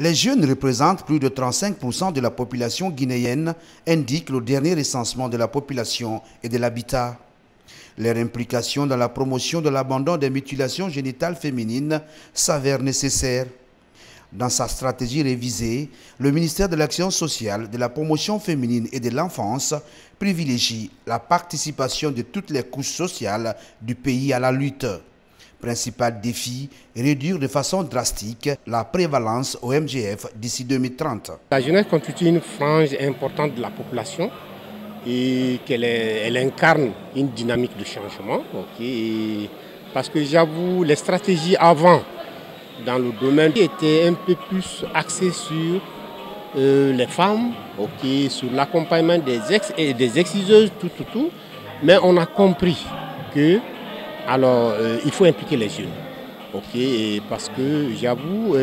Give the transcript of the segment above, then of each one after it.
Les jeunes représentent plus de 35% de la population guinéenne, indique le dernier recensement de la population et de l'habitat. Leur implication dans la promotion de l'abandon des mutilations génitales féminines s'avère nécessaire. Dans sa stratégie révisée, le ministère de l'Action sociale, de la promotion féminine et de l'enfance privilégie la participation de toutes les couches sociales du pays à la lutte. Principal défi, réduire de façon drastique la prévalence au MGF d'ici 2030. La jeunesse constitue une frange importante de la population et elle incarne une dynamique de changement. Parce que j'avoue, les stratégies avant dans le domaine étaient un peu plus axées sur les femmes, sur l'accompagnement des ex et des exciseuses, tout. Mais on a compris que il faut impliquer les jeunes. Parce que j'avoue,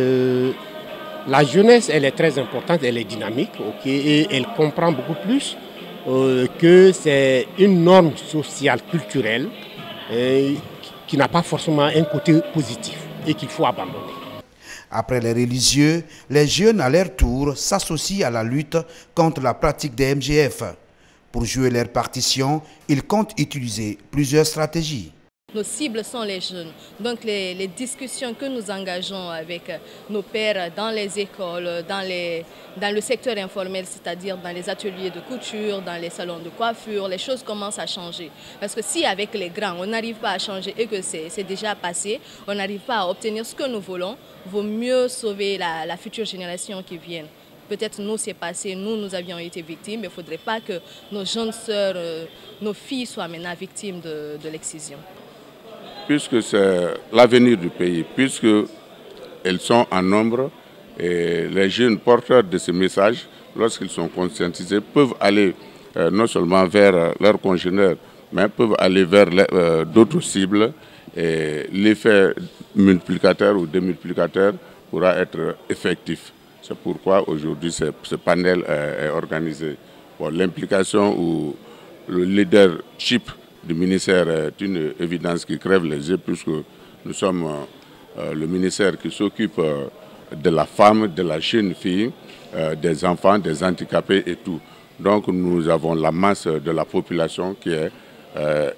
la jeunesse, elle est très importante, elle est dynamique, et elle comprend beaucoup plus que c'est une norme sociale, culturelle, qui n'a pas forcément un côté positif et qu'il faut abandonner. Après les religieux, les jeunes à leur tour s'associent à la lutte contre la pratique des MGF. Pour jouer leur partition, ils comptent utiliser plusieurs stratégies. Nos cibles sont les jeunes. Donc les discussions que nous engageons avec nos pairs dans les écoles, dans le secteur informel, c'est-à-dire dans les ateliers de couture, dans les salons de coiffure, les choses commencent à changer. Parce que si avec les grands, on n'arrive pas à changer et que c'est déjà passé, on n'arrive pas à obtenir ce que nous voulons, vaut mieux sauver la future génération qui vient. Peut-être nous, c'est passé, nous avions été victimes, mais il ne faudrait pas que nos jeunes sœurs, nos filles soient maintenant victimes de l'excision. Puisque c'est l'avenir du pays, puisqu'elles sont en nombre et les jeunes porteurs de ces messages, lorsqu'ils sont conscientisés, peuvent aller non seulement vers leurs congénères, mais peuvent aller vers d'autres cibles et l'effet multiplicateur ou démultiplicateur pourra être effectif. C'est pourquoi aujourd'hui ce panel est organisé. Bon, l'implication ou le leadership du ministère est une évidence qui crève les yeux puisque nous sommes le ministère qui s'occupe de la femme, de la jeune fille, des enfants, des handicapés et tout. Donc nous avons la masse de la population qui est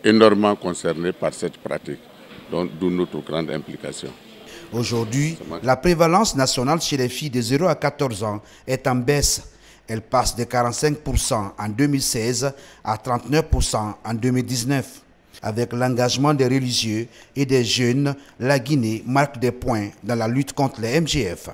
énormément concernée par cette pratique, d'où notre grande implication. Aujourd'hui, la prévalence nationale chez les filles de 0 à 14 ans est en baisse. Elle passe de 45% en 2016 à 39% en 2019. Avec l'engagement des religieux et des jeunes, la Guinée marque des points dans la lutte contre les MGF.